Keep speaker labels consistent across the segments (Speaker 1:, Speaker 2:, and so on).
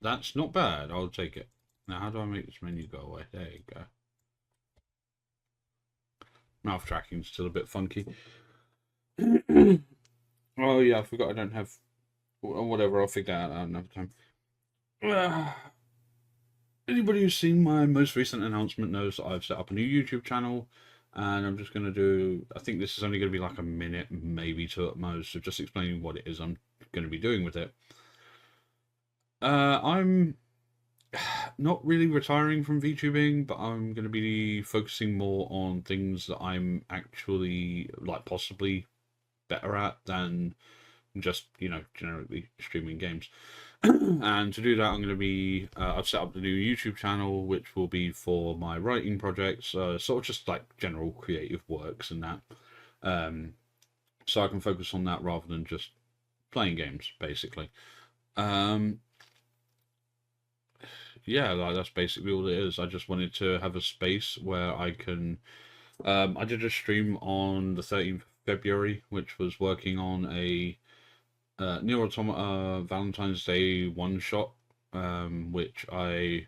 Speaker 1: That's not bad. I'll take it. Now, how do I make this menu go away? There you go. Mouth tracking's still a bit funky. Oh yeah, I forgot I don't have. Whatever, I'll figure that out another time. Anybody who's seen my most recent announcement knows that I've set up a new YouTube channel, and I'm just going to do. I think this is only going to be like a minute, maybe two at most, of just explaining what it is I'm going to be doing with it. I'm not really retiring from VTubing, but I'm going to be focusing more on things that I'm actually like possibly better at than just generally streaming games. And to do that, I'm going to be I've set up the new YouTube channel, which will be for my writing projects, sort of just like general creative works and that. Um, so I can focus on that rather than just playing games, basically. Um, yeah, like that's basically all it is. I just wanted to have a space where I can. I did a stream on the 13th of February, which was working on a Near Automata Valentine's Day one shot, which I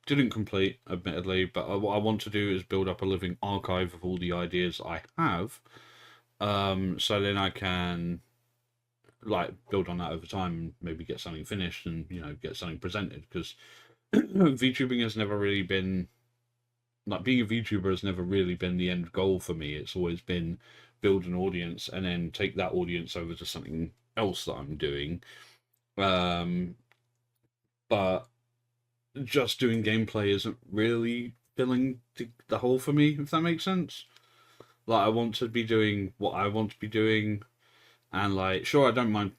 Speaker 1: didn't complete, admittedly. But what I want to do is build up a living archive of all the ideas I have, so then I can like build on that over time and maybe get something finished and get something presented because VTubing has never really been like being a VTuber has never really been the end goal for me. It's always been build an audience and then take that audience over to something else that I'm doing. Um, but just doing gameplay isn't really filling the hole for me, if that makes sense. Like, I want to be doing what I want to be doing, and like, sure, I don't mind,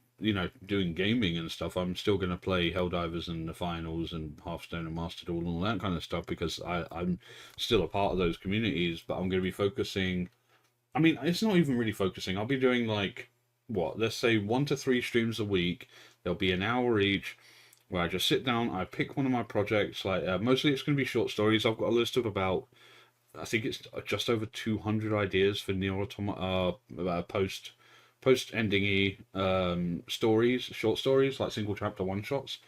Speaker 1: doing gaming and stuff. I'm still going to play Helldivers and the finals and Hearthstone and Master Duel and all that kind of stuff because I'm still a part of those communities, but I'm going to be focusing. I mean, it's not even really focusing. I'll be doing like, what, let's say 1 to 3 streams a week. There'll be an hour each where I just sit down, I pick one of my projects. Like, mostly it's going to be short stories. I've got a list of about, I think it's just over 200 ideas for Neo Automata post ending stories, short stories, like single chapter one shots.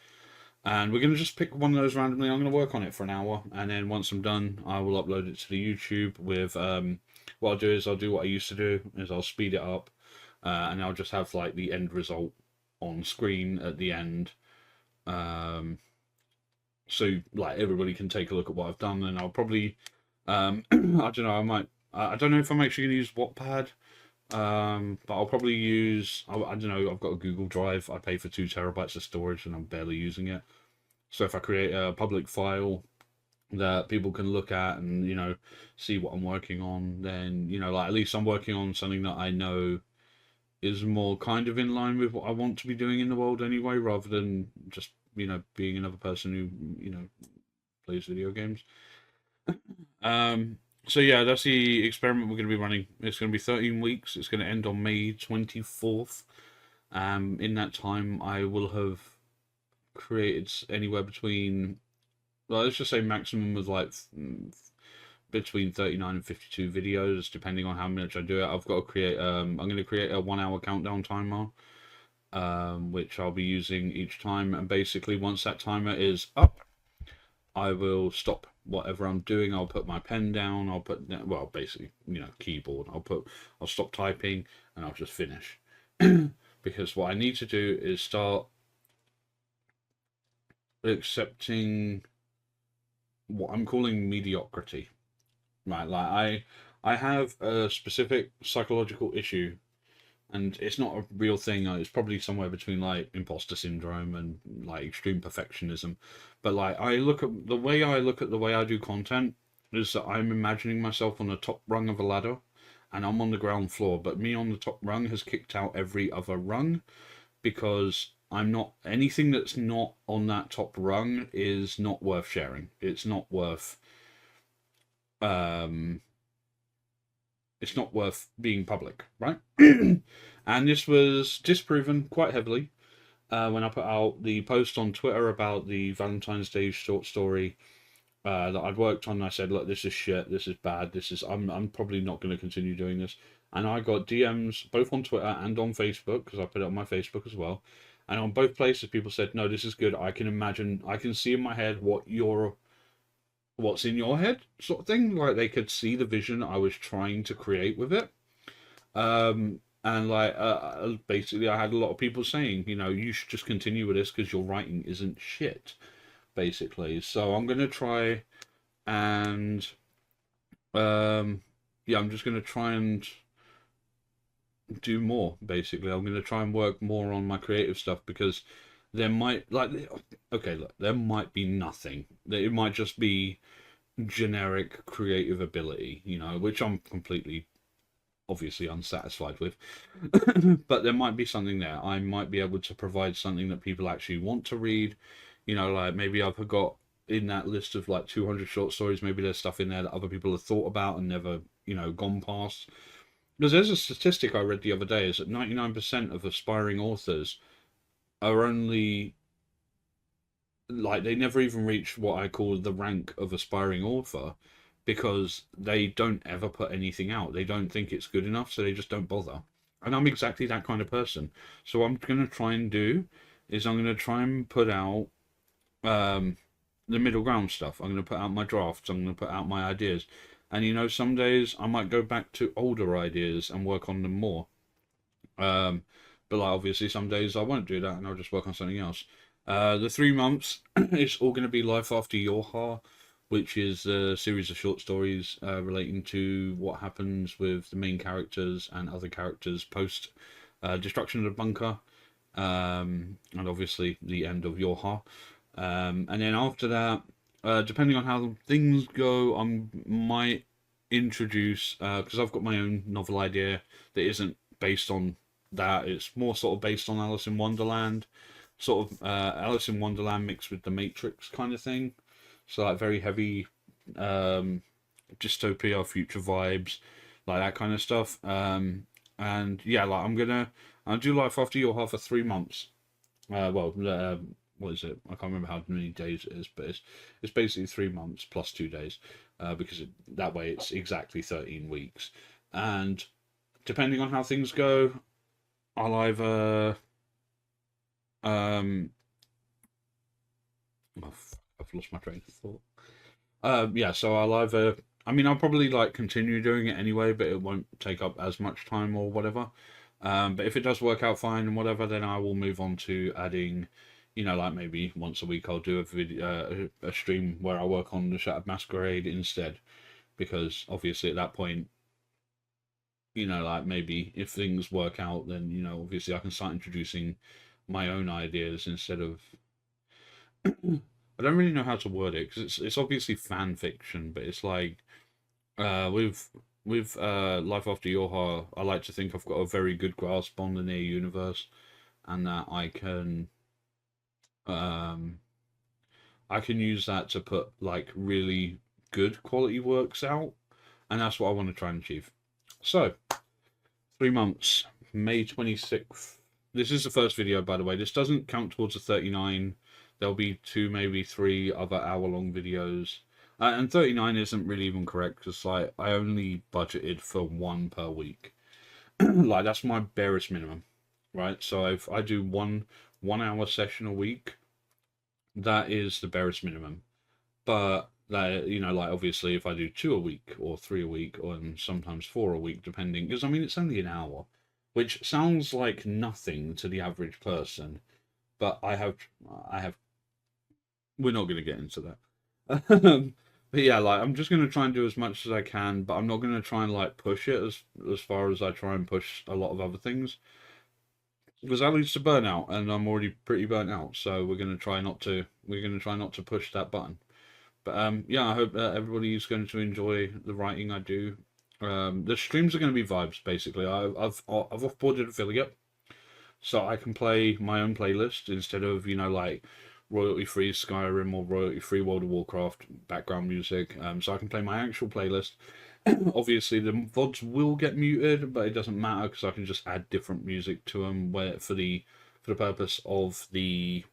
Speaker 1: And we're going to just pick one of those randomly. I'm going to work on it for an hour, and then once I'm done, I will upload it to the YouTube. With what I'll do is I'll do what I used to do is I'll speed it up, and I'll just have like the end result on screen at the end. Um, so like everybody can take a look at what I've done, and I'll probably I don't know, I don't know if I'm actually going to use Wattpad. But I'll probably use, I don't know, I've got a Google Drive. I pay for 2 terabytes of storage and I'm barely using it. So if I create a public file that people can look at and, see what I'm working on, then, like at least I'm working on something that I know is more kind of in line with what I want to be doing in the world anyway, rather than just, being another person who, plays video games. Um, so yeah, that's the experiment we're going to be running. It's going to be 13 weeks. It's going to end on May 24th. In that time, I will have created anywhere between, well, let's just say maximum of like between 39 and 52 videos, depending on how much I do it. I've got to create, I'm going to create a 1 hour countdown timer, which I'll be using each time. And basically, once that timer is up, I will stop whatever I'm doing. I'll put my pen down. I'll put, well, basically, keyboard. I'll stop typing and I'll just finish. Because what I need to do is start accepting what I'm calling mediocrity. Right, like I have a specific psychological issue, and it's not a real thing. It's probably somewhere between like imposter syndrome and like extreme perfectionism. But like I look at the way I do content is that I'm imagining myself on the top rung of a ladder, and I'm on the ground floor. But me on the top rung has kicked out every other rung because I'm not anything that's not on that top rung is not worth sharing. Um it's not worth being public, right? And this was disproven quite heavily when I put out the post on Twitter about the Valentine's Day short story that I'd worked on. I said, "Look, this is shit. This is bad. I'm probably not going to continue doing this." And I got DMs both on Twitter and on Facebook because I put it on my Facebook as well. And on both places, people said, "No, this is good. I can imagine, I can see in my head what's in your head, sort of thing." Like they could see the vision I was trying to create with it. And like basically, I had a lot of people saying, you should just continue with this because your writing isn't shit, basically. So I'm gonna try and yeah, I'm just gonna try and do more. Basically, I'm gonna try and work more on my creative stuff because there might like okay, look, there might be nothing. It might just be generic creative ability, which I'm completely obviously unsatisfied with. But there might be something there. I might be able to provide something that people actually want to read. Like maybe I've got in that list of like 200 short stories, maybe there's stuff in there that other people have thought about and never, gone past. Because there's a statistic I read the other day is that 99% of aspiring authors are only like they never even reach what I call the rank of aspiring author because they don't ever put anything out. They don't think it's good enough, so they just don't bother. And I'm exactly that kind of person. So what I'm going to try and do is I'm going to try and put out the middle ground stuff. I'm going to put out my drafts. I'm going to put out my ideas. And some days I might go back to older ideas and work on them more. Um, but like obviously some days I won't do that and I'll just work on something else. The 3 months it's all going to be Life After Yorha, which is a series of short stories relating to what happens with the main characters and other characters post destruction of the bunker, and obviously the end of Yorha. And then after that, depending on how things go, I might introduce because I've got my own novel idea that isn't based on that. It's more sort of based on Alice in Wonderland, sort of Alice in Wonderland mixed with the Matrix kind of thing. So like very heavy dystopia, future vibes, like that kind of stuff. And yeah, like I'll do Life After Your for 3 months. What is it? I can't remember how many days it is, but it's basically 3 months plus 2 days, because that way it's exactly 13 weeks. And depending on how things go, I'll either I've lost my train of thought. Yeah, so I'll either. I mean, I'll probably like continue doing it anyway, but it won't take up as much time or whatever. But if it does work out fine and whatever, then I will move on to adding, like maybe once a week I'll do a video, a stream where I work on the Shattered Masquerade instead, because obviously at that point, like maybe if things work out, then obviously I can start introducing my own ideas instead of I don't really know how to word it because it's obviously fan fiction, but it's like with Life After Yorha, I like to think I've got a very good grasp on the near universe, and that um I can use that to put like really good quality works out, and that's what I want to try and achieve. So 3 months, May 26th. This is the first video, by the way. This doesn't count towards the 39. There'll be 2, maybe 3 other hour-long videos. And 39 isn't really even correct, because like, I only budgeted for 1 per week. Like, that's my barest minimum, right? So if I do one-hour session a week, that is the barest minimum. But that, like obviously if I do 2 a week or 3 a week or and sometimes 4 a week, depending, because I mean it's only an hour, which sounds like nothing to the average person, but I have, we're not going to get into that. But yeah, like I'm just going to try and do as much as I can, but I'm not going to try and like push it as far as I try and push a lot of other things, because that leads to burnout, and I'm already pretty burnt out. So we're going to try not to push that button. But yeah, I hope everybody's going to enjoy the writing I do. The streams are going to be vibes, basically. I've offboarded affiliate, so I can play my own playlist instead of like royalty-free Skyrim or royalty-free World of Warcraft background music. So I can play my actual playlist. Obviously, the VODs will get muted, but it doesn't matter because I can just add different music to them where for the purpose of the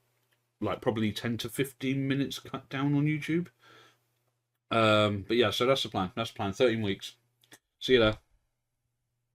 Speaker 1: like probably 10 to 15 minutes cut down on YouTube. But yeah, so that's the plan. That's the plan. 13 weeks. See you there.